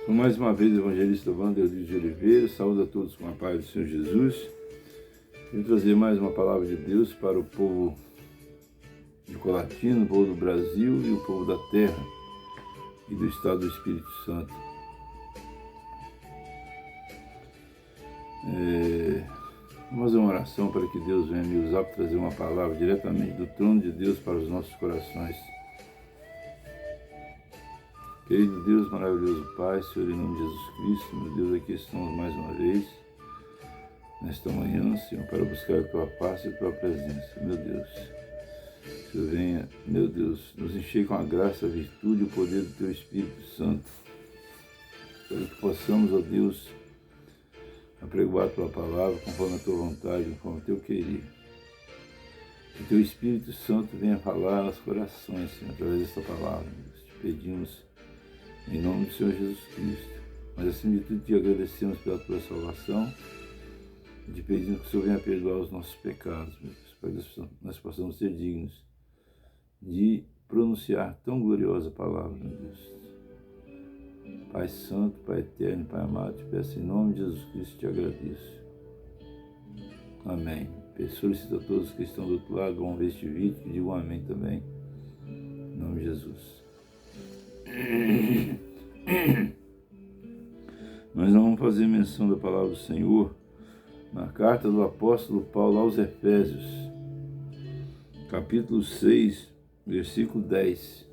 Mais uma vez, evangelista Wander de Oliveira, saúde a todos com a paz do Senhor Jesus. Vim trazer mais uma palavra de Deus para o povo de Colatina, o povo do Brasil e o povo da terra e do estado do Espírito Santo. Vamos fazer uma oração para que Deus venha me usar para trazer uma palavra diretamente do trono de Deus para os nossos corações. Querido Deus, maravilhoso Pai, Senhor, em nome de Jesus Cristo, meu Deus, aqui estamos mais uma vez, nesta manhã, Senhor, para buscar a Tua face e a Tua presença, meu Deus. Senhor, venha, meu Deus, nos encher com a graça, a virtude e o poder do Teu Espírito Santo, para que possamos, ó Deus, apregoar a Tua palavra conforme a Tua vontade, conforme o Teu querer. Que Teu Espírito Santo venha falar aos corações, Senhor, através desta palavra. Deus. Te pedimos em nome do Senhor Jesus Cristo. Mas acima de tudo te agradecemos pela Tua salvação e te pedimos que o Senhor venha perdoar os nossos pecados, meu Deus, para que nós possamos ser dignos de pronunciar tão gloriosa palavra, meu Deus. Pai Santo, Pai Eterno, Pai Amado, te peço em nome de Jesus Cristo, te agradeço. Amém. Solicito a todos que estão do outro lado, vão ver este vídeo, que digam amém também. Em nome de Jesus. Nós não vamos fazer menção da palavra do Senhor na carta do apóstolo Paulo aos Efésios, capítulo 6, versículo 10,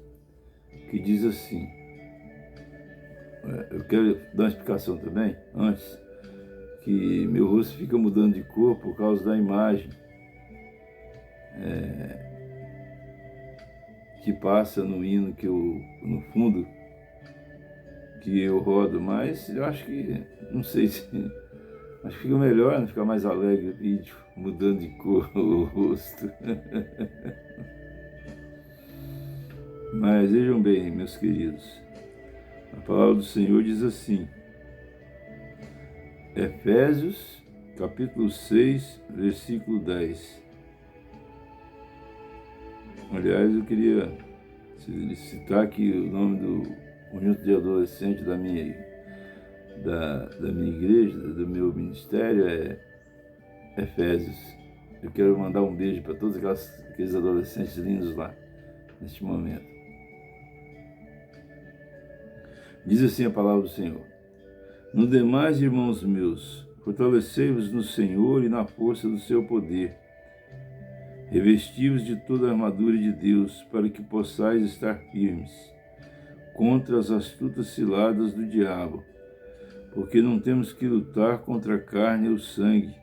que diz assim. Eu quero dar uma explicação também, antes, que meu rosto fica mudando de cor por causa da imagem que passa no hino que eu, no fundo, que eu rodo, mas eu acho que, não sei se, acho que fica melhor, não fica mais alegre o vídeo, mudando de cor o rosto. Mas vejam bem, meus queridos, a palavra do Senhor diz assim, Efésios, capítulo 6, versículo 10. Aliás, eu queria citar aqui o nome do conjunto de adolescentes da minha igreja, do meu ministério, é Efésios. Eu quero mandar um beijo para todos aqueles adolescentes lindos lá, neste momento. Diz assim a palavra do Senhor. No demais, irmãos meus, fortalecei-vos no Senhor e na força do seu poder. Revesti-vos de toda a armadura de Deus, para que possais estar firmes contra as astutas ciladas do diabo, porque não temos que lutar contra a carne ou o sangue,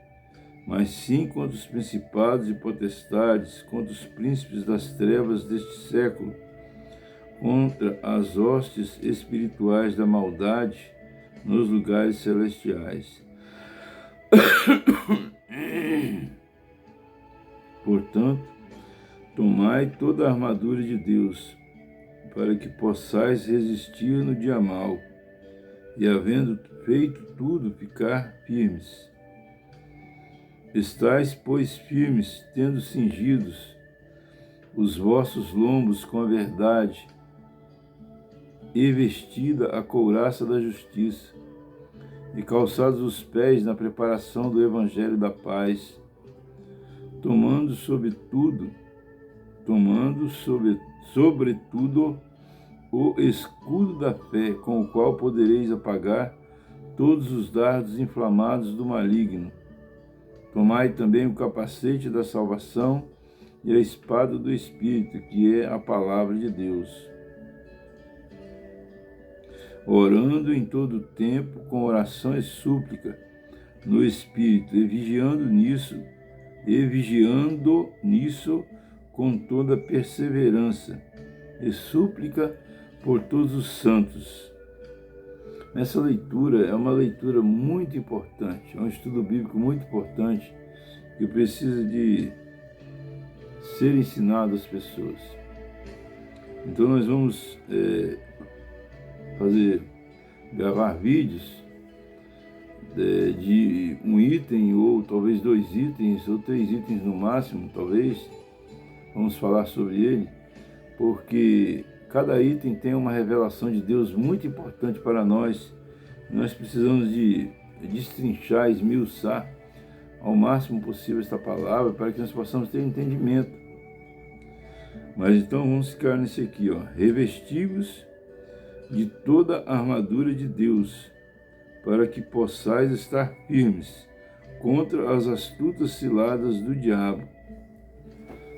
mas sim contra os principados e potestades, contra os príncipes das trevas deste século, contra as hostes espirituais da maldade nos lugares celestiais. Portanto, tomai toda a armadura de Deus, para que possais resistir no dia mau, e havendo feito tudo, ficar firmes. Estais, pois, firmes, tendo cingidos os vossos lombos com a verdade, e vestida a couraça da justiça, e calçados os pés na preparação do evangelho da paz, tomando sobretudo o escudo da fé, com o qual podereis apagar todos os dardos inflamados do maligno. Tomai também o capacete da salvação e a espada do Espírito, que é a palavra de Deus. Orando em todo o tempo, com oração e súplica no Espírito, e vigiando nisso com toda perseverança e súplica por todos os santos. Essa leitura é uma leitura muito importante, é um estudo bíblico muito importante que precisa de ser ensinado às pessoas. Então nós vamos gravar vídeos de um item, ou talvez 2 itens, ou 3 itens no máximo, talvez. Vamos falar sobre ele, porque cada item tem uma revelação de Deus muito importante para nós Nós precisamos de destrinchar, esmiuçar ao máximo possível esta palavra para que nós possamos ter entendimento. Mas então vamos ficar nesse aqui, ó. Revestivos de toda a armadura de Deus, para que possais estar firmes contra as astutas ciladas do diabo.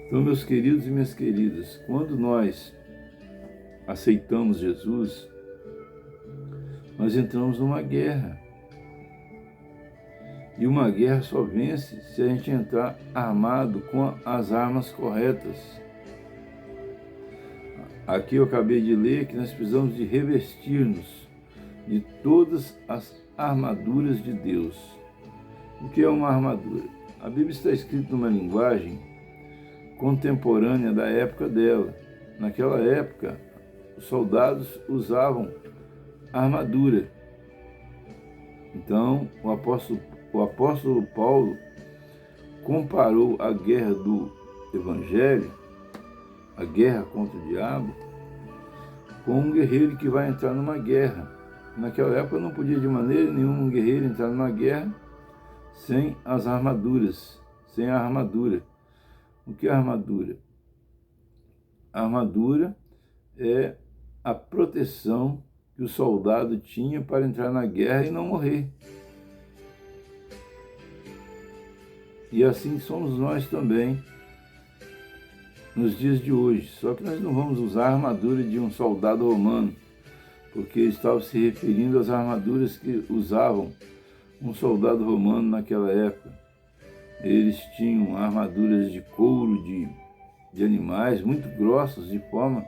Então, meus queridos e minhas queridas, quando nós aceitamos Jesus, nós entramos numa guerra. E uma guerra só vence se a gente entrar armado com as armas corretas. Aqui eu acabei de ler que nós precisamos de revestir-nos de todas as armaduras de Deus. O que é uma armadura? A Bíblia está escrita numa linguagem contemporânea da época dela. Naquela época, os soldados usavam armadura. Então, o apóstolo Paulo comparou a guerra do Evangelho, a guerra contra o diabo, com um guerreiro que vai entrar numa guerra. Naquela época não podia de maneira nenhuma um guerreiro entrar numa guerra sem as armaduras, sem a armadura. O que é a armadura? A armadura é a proteção que o soldado tinha para entrar na guerra e não morrer. E assim somos nós também nos dias de hoje. Só que nós não vamos usar a armadura de um soldado romano, porque ele estava se referindo às armaduras que usavam um soldado romano naquela época. Eles tinham armaduras de couro de animais muito grossas, de forma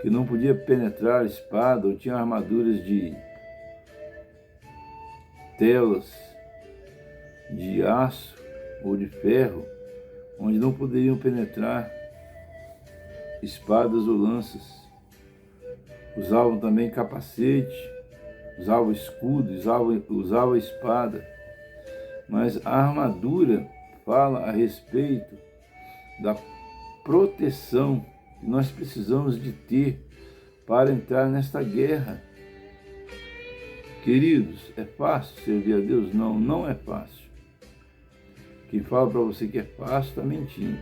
que não podia penetrar a espada, ou tinham armaduras de telas de aço ou de ferro, onde não poderiam penetrar espadas ou lanças. Usavam também capacete, usavam escudo, usavam espada. Mas a armadura fala a respeito da proteção que nós precisamos de ter para entrar nesta guerra. Queridos, é fácil servir a Deus? Não, não é fácil. Quem fala para você que é fácil está mentindo.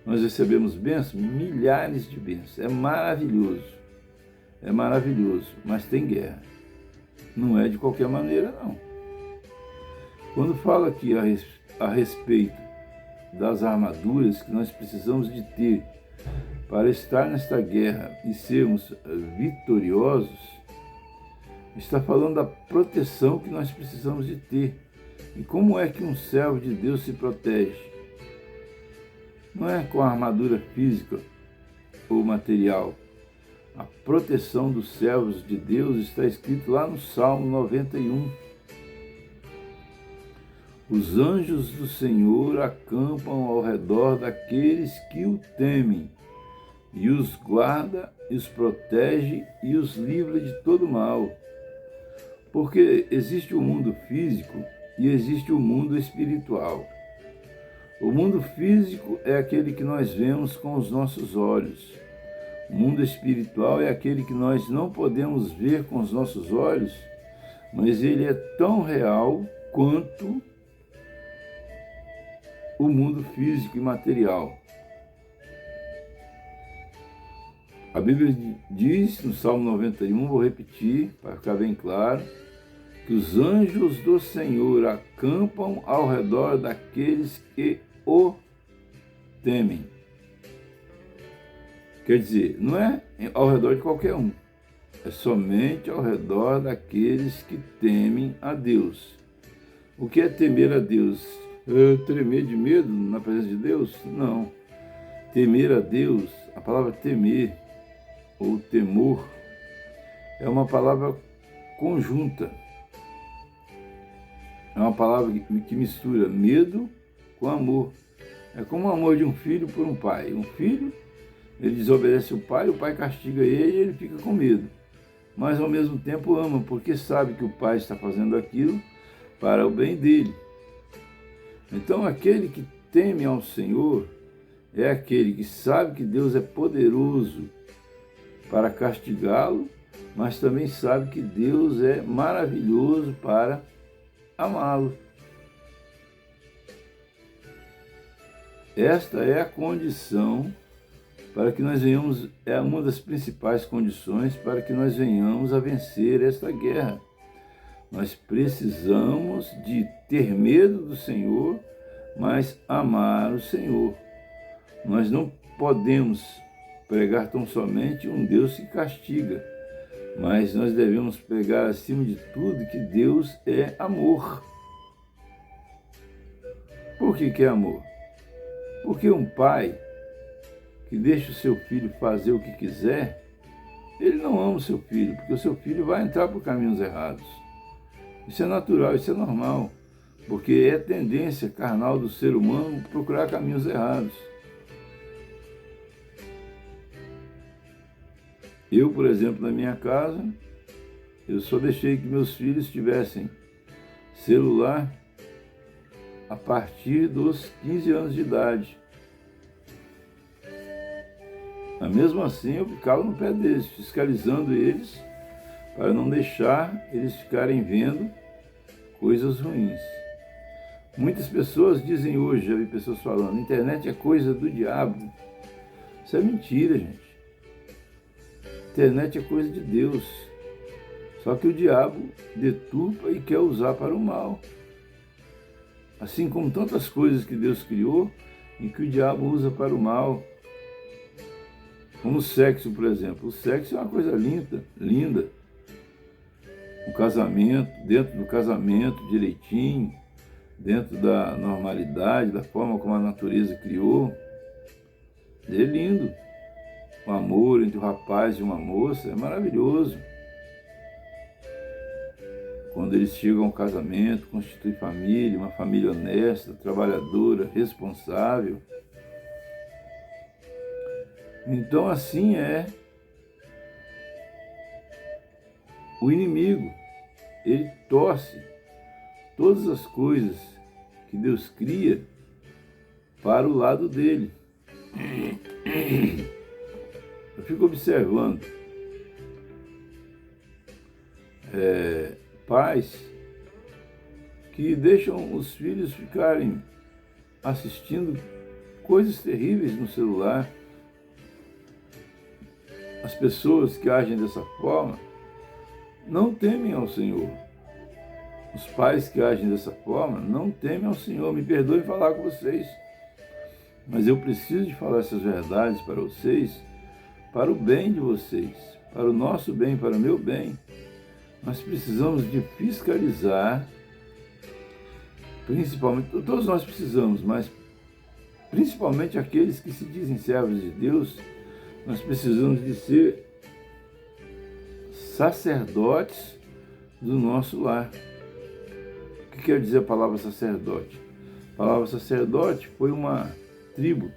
Nós recebemos bênçãos, milhares de bênçãos. É maravilhoso, mas tem guerra. Não é de qualquer maneira, não. Quando fala aqui a respeito das armaduras que nós precisamos de ter para estar nesta guerra e sermos vitoriosos, está falando da proteção que nós precisamos de ter. E como é que um servo de Deus se protege? Não é com a armadura física ou material. A proteção dos servos de Deus está escrito lá no Salmo 91. Os anjos do Senhor acampam ao redor daqueles que o temem, e os guarda, e os protege, e os livra de todo mal. Porque existe o mundo físico e existe o mundo espiritual. O mundo físico é aquele que nós vemos com os nossos olhos. O mundo espiritual é aquele que nós não podemos ver com os nossos olhos, mas ele é tão real quanto o mundo físico e material. A Bíblia diz no Salmo 91, vou repetir para ficar bem claro, que os anjos do Senhor acampam ao redor daqueles que o temem. Quer dizer, não é ao redor de qualquer um, é somente ao redor daqueles que temem a Deus. O que é temer a Deus? É tremer de medo na presença de Deus? Não. Temer a Deus, a palavra temer ou temor, é uma palavra conjunta. É uma palavra que mistura medo com amor. É como o amor de um filho por um pai. Um filho, ele desobedece o pai castiga ele e ele fica com medo. Mas ao mesmo tempo ama, porque sabe que o pai está fazendo aquilo para o bem dele. Então aquele que teme ao Senhor é aquele que sabe que Deus é poderoso para castigá-lo mas também sabe que Deus é maravilhoso para amá-lo. Esta é a condição para que nós venhamos, é uma das principais condições para que nós venhamos a vencer esta guerra. Nós precisamos de ter medo do Senhor, mas amar o Senhor. Nós não podemos pregar tão somente um Deus que castiga, mas nós devemos pregar acima de tudo que Deus é amor. Por que é amor? Porque um pai que deixa o seu filho fazer o que quiser, ele não ama o seu filho, porque o seu filho vai entrar por caminhos errados. Isso é natural, isso é normal, porque é tendência carnal do ser humano procurar caminhos errados. Eu, por exemplo, na minha casa, eu só deixei que meus filhos tivessem celular a partir dos 15 anos de idade. Mas mesmo assim eu ficava no pé deles, fiscalizando eles, para não deixar eles ficarem vendo coisas ruins. Muitas pessoas dizem hoje, já vi pessoas falando, internet é coisa do diabo. Isso é mentira, gente. Internet é coisa de Deus. Só que o diabo deturpa e quer usar para o mal. Assim como tantas coisas que Deus criou, em que o diabo usa para o mal. Como o sexo, por exemplo. O sexo é uma coisa linda. O casamento, dentro do casamento, direitinho, dentro da normalidade, da forma como a natureza criou. É lindo. O amor entre o rapaz e uma moça é maravilhoso. Quando eles chegam ao casamento, constituem família, uma família honesta, trabalhadora, responsável. Então assim é o inimigo. Ele torce todas as coisas que Deus cria para o lado dele. Eu fico observando pais que deixam os filhos ficarem assistindo coisas terríveis no celular. As pessoas que agem dessa forma não temem ao Senhor. Os pais que agem dessa forma não temem ao Senhor. Me perdoem falar com vocês, mas eu preciso de falar essas verdades para vocês, para o bem de vocês, para o nosso bem, para o meu bem. Nós precisamos de fiscalizar, principalmente, todos nós precisamos, mas principalmente aqueles que se dizem servos de Deus, nós precisamos de ser sacerdotes do nosso lar. O que quer dizer a palavra sacerdote? A palavra sacerdote foi uma tribo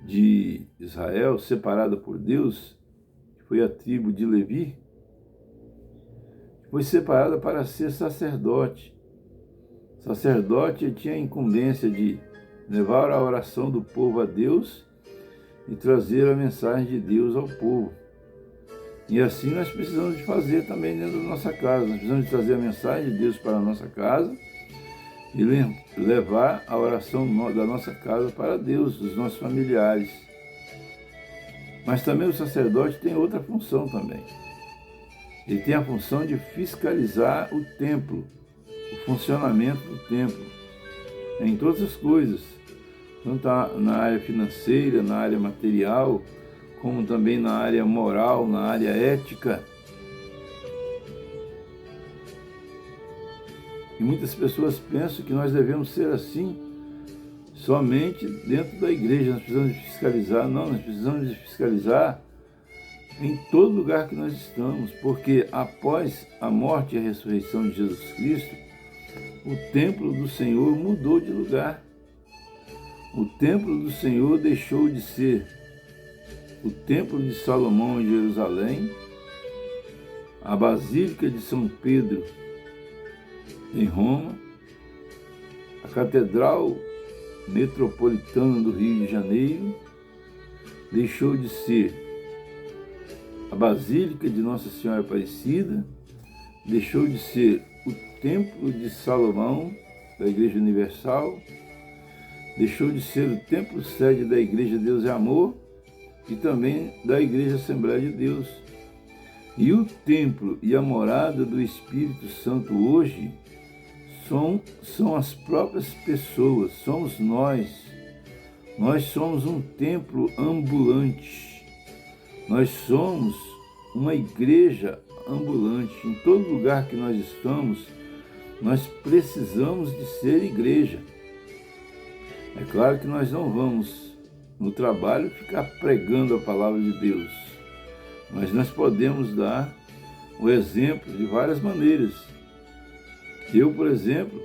de Israel separada por Deus, que foi a tribo de Levi, foi separada para ser sacerdote. Sacerdote tinha a incumbência de levar a oração do povo a Deus e trazer a mensagem de Deus ao povo. E assim nós precisamos de fazer também dentro da nossa casa. Nós precisamos de trazer a mensagem de Deus para a nossa casa e levar a oração da nossa casa para Deus, dos nossos familiares. Mas também o sacerdote tem outra função também. Ele tem a função de fiscalizar o templo, o funcionamento do templo, em todas as coisas, tanto na área financeira, na área material, como também na área moral, na área ética. E muitas pessoas pensam que nós devemos ser assim somente dentro da igreja. Nós precisamos de fiscalizar. Não, nós precisamos de fiscalizar em todo lugar que nós estamos, porque após a morte e a ressurreição de Jesus Cristo, o templo do Senhor mudou de lugar. O templo do Senhor deixou de ser o templo de Salomão em Jerusalém, a Basílica de São Pedro em Roma, a Catedral Metropolitana do Rio de Janeiro, deixou de ser a Basílica de Nossa Senhora Aparecida, deixou de ser o Templo de Salomão, da Igreja Universal, deixou de ser o templo sede da Igreja Deus é Amor e também da Igreja Assembleia de Deus. E o templo e a morada do Espírito Santo hoje são as próprias pessoas, somos nós. Nós somos um templo ambulante. Nós somos uma igreja ambulante. Em todo lugar que nós estamos, nós precisamos de ser igreja. É claro que nós não vamos, no trabalho, ficar pregando a palavra de Deus. Mas nós podemos dar o exemplo de várias maneiras. Eu, por exemplo,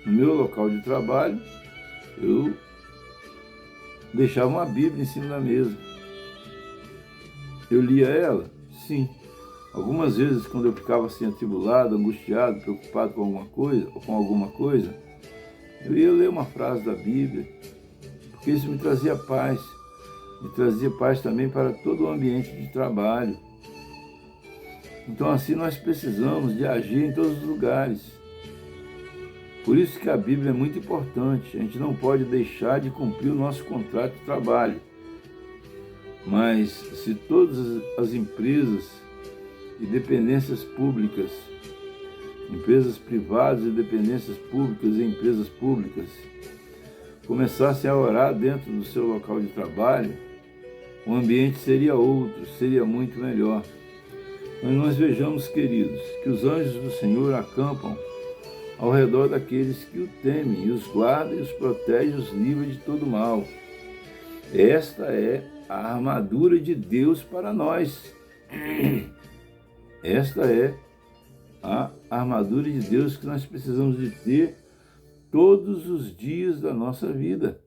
no meu local de trabalho, eu deixava uma Bíblia em cima da mesa. Eu lia ela? Sim. Algumas vezes, quando eu ficava assim atribulado, angustiado, preocupado com alguma coisa, eu ia ler uma frase da Bíblia, porque isso me trazia paz. Me trazia paz também para todo o ambiente de trabalho. Então, assim, nós precisamos de agir em todos os lugares. Por isso que a Bíblia é muito importante. A gente não pode deixar de cumprir o nosso contrato de trabalho. Mas se todas as empresas e dependências públicas, empresas privadas e dependências públicas e empresas públicas, começassem a orar dentro do seu local de trabalho, o ambiente seria outro, seria muito melhor. Mas nós vejamos, queridos, que os anjos do Senhor acampam ao redor daqueles que o temem, e os guarda e os protege, os livra de todo mal. Esta é a armadura de Deus para nós. Esta é a armadura de Deus que nós precisamos de ter todos os dias da nossa vida.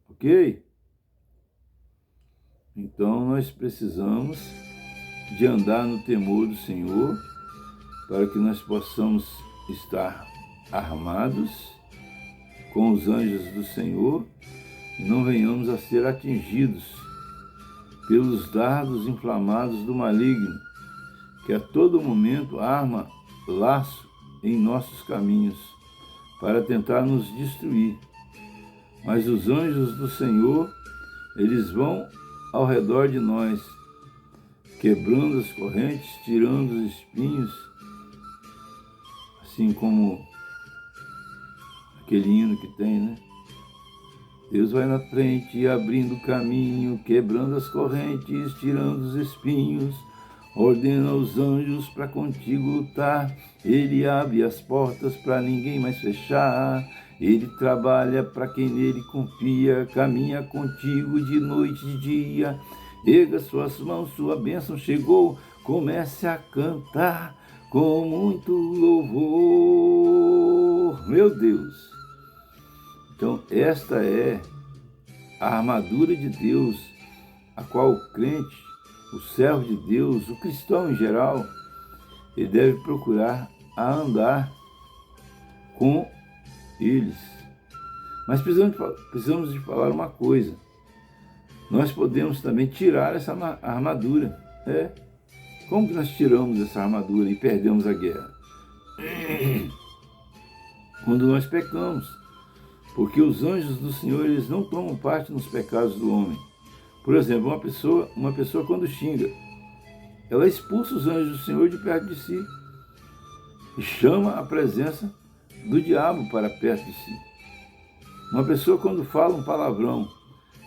Ok? Então nós precisamos de andar no temor do Senhor para que nós possamos estar armados com os anjos do Senhor e não venhamos a ser atingidos pelos dardos inflamados do maligno, que a todo momento arma laço em nossos caminhos para tentar nos destruir. Mas os anjos do Senhor, eles vão ao redor de nós, quebrando as correntes, tirando os espinhos, assim como aquele hino que tem, né? Deus vai na frente, abrindo o caminho, quebrando as correntes, tirando os espinhos, ordena aos anjos para contigo lutar, ele abre as portas para ninguém mais fechar, ele trabalha para quem nele confia, caminha contigo de noite e de dia, erga suas mãos, sua bênção chegou, comece a cantar com muito louvor. Meu Deus! Então, esta é a armadura de Deus, a qual o crente, o servo de Deus, o cristão em geral, ele deve procurar a andar com eles. Mas precisamos de falar uma coisa. Nós podemos também tirar essa armadura. Como que nós tiramos essa armadura e perdemos a guerra? Quando nós pecamos. Porque os anjos do Senhor, eles não tomam parte nos pecados do homem. Por exemplo, uma pessoa quando xinga, ela expulsa os anjos do Senhor de perto de si e chama a presença do diabo para perto de si. Uma pessoa quando fala um palavrão,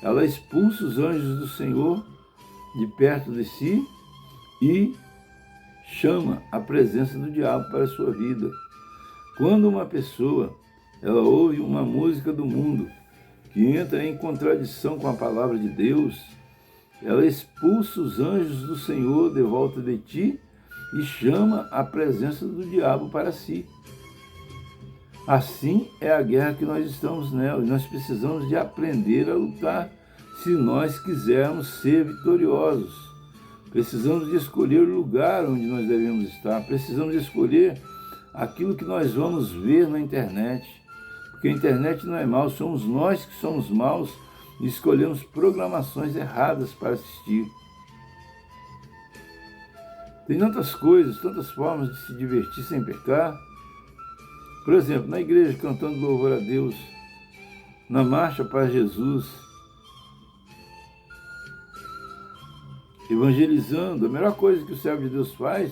ela expulsa os anjos do Senhor de perto de si e chama a presença do diabo para a sua vida. Quando uma pessoa ela ouve uma música do mundo que entra em contradição com a palavra de Deus, ela expulsa os anjos do Senhor de volta de ti e chama a presença do diabo para si. Assim é a guerra que nós estamos nela, e nós precisamos de aprender a lutar se nós quisermos ser vitoriosos. Precisamos de escolher o lugar onde nós devemos estar, precisamos de escolher aquilo que nós vamos ver na internet. Porque a internet não é mal, somos nós que somos maus e escolhemos programações erradas para assistir. Tem tantas coisas, tantas formas de se divertir sem pecar. Por exemplo, na igreja cantando louvor a Deus, na marcha para Jesus, evangelizando. A melhor coisa que o servo de Deus faz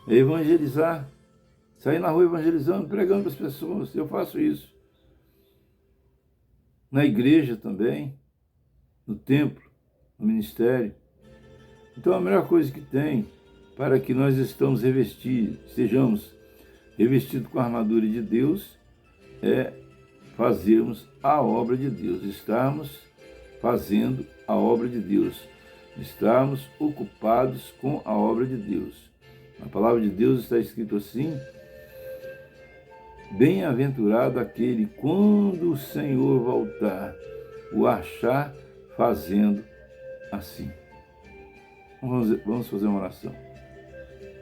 é evangelizar. Sair na rua evangelizando, pregando para as pessoas. Eu faço isso. Na igreja também, no templo, no ministério. Então a melhor coisa que tem para que nós estejamos revestidos com a armadura de Deus é fazermos a obra de Deus, estarmos fazendo a obra de Deus, estarmos ocupados com a obra de Deus. Na palavra de Deus está escrito assim: bem-aventurado aquele, quando o Senhor voltar, o achar fazendo assim. Vamos fazer uma oração.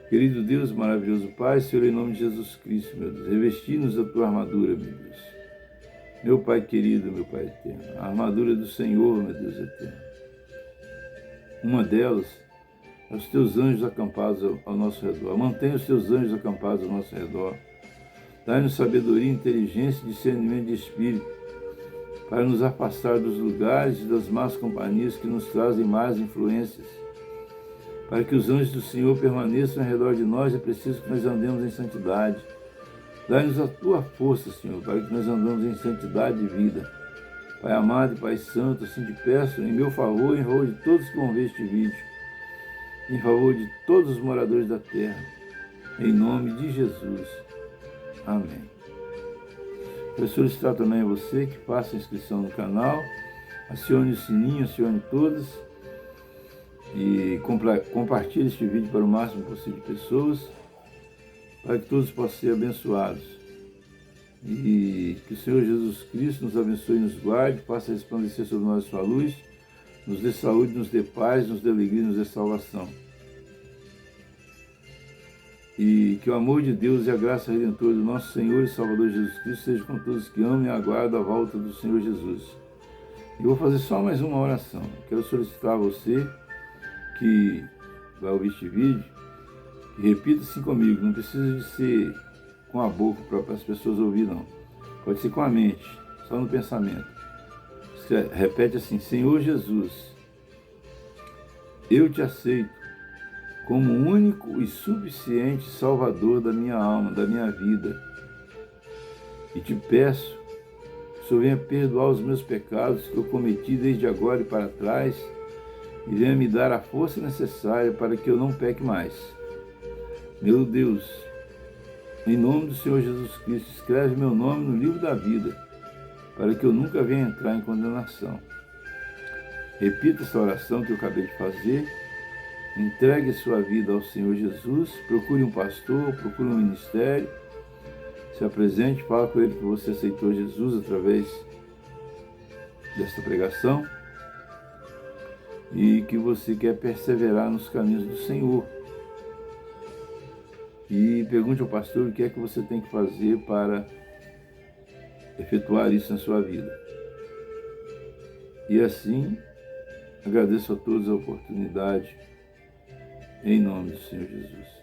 Querido Deus, maravilhoso Pai, Senhor, em nome de Jesus Cristo, meu Deus, revesti-nos da tua armadura, meu Deus. Meu Pai querido, meu Pai eterno, a armadura do Senhor, meu Deus eterno. Uma delas é os teus anjos acampados ao nosso redor. Mantenha os teus anjos acampados ao nosso redor. Dai-nos sabedoria, inteligência e discernimento de espírito, para nos afastar dos lugares e das más companhias que nos trazem más influências. Para que os anjos do Senhor permaneçam ao redor de nós, é preciso que nós andemos em santidade. Dai-nos a tua força, Senhor, para que nós andemos em santidade de vida. Pai amado e Pai santo, assim te peço, em meu favor, em favor de todos que vão ver este vídeo, em favor de todos os moradores da terra, em nome de Jesus. Amém. Eu solicitar também a você que faça a inscrição no canal, acione o sininho, acione todas, e compartilhe este vídeo para o máximo possível de pessoas, para que todos possam ser abençoados. E que o Senhor Jesus Cristo nos abençoe e nos guarde, faça resplandecer sobre nós sua luz, nos dê saúde, nos dê paz, nos dê alegria, nos dê salvação. E que o amor de Deus e a graça redentora do nosso Senhor e Salvador Jesus Cristo seja com todos que amam e aguardam a volta do Senhor Jesus. E vou fazer só mais uma oração. Quero solicitar a você que vai ouvir este vídeo, que repita assim comigo. Não precisa de ser com a boca para as pessoas ouvirem, não. Pode ser com a mente, só no pensamento. Você repete assim: Senhor Jesus, eu te aceito como único e suficiente Salvador da minha alma, da minha vida. E te peço que o Senhor venha perdoar os meus pecados que eu cometi desde agora e para trás, e venha me dar a força necessária para que eu não peque mais. Meu Deus, em nome do Senhor Jesus Cristo, escreve meu nome no livro da vida, para que eu nunca venha entrar em condenação. Repita essa oração que eu acabei de fazer. Entregue sua vida ao Senhor Jesus, procure um pastor, procure um ministério, se apresente, fala com ele que você aceitou Jesus através desta pregação e que você quer perseverar nos caminhos do Senhor. E pergunte ao pastor o que é que você tem que fazer para efetuar isso na sua vida. E assim, agradeço a todos a oportunidade, em nome do Senhor Jesus.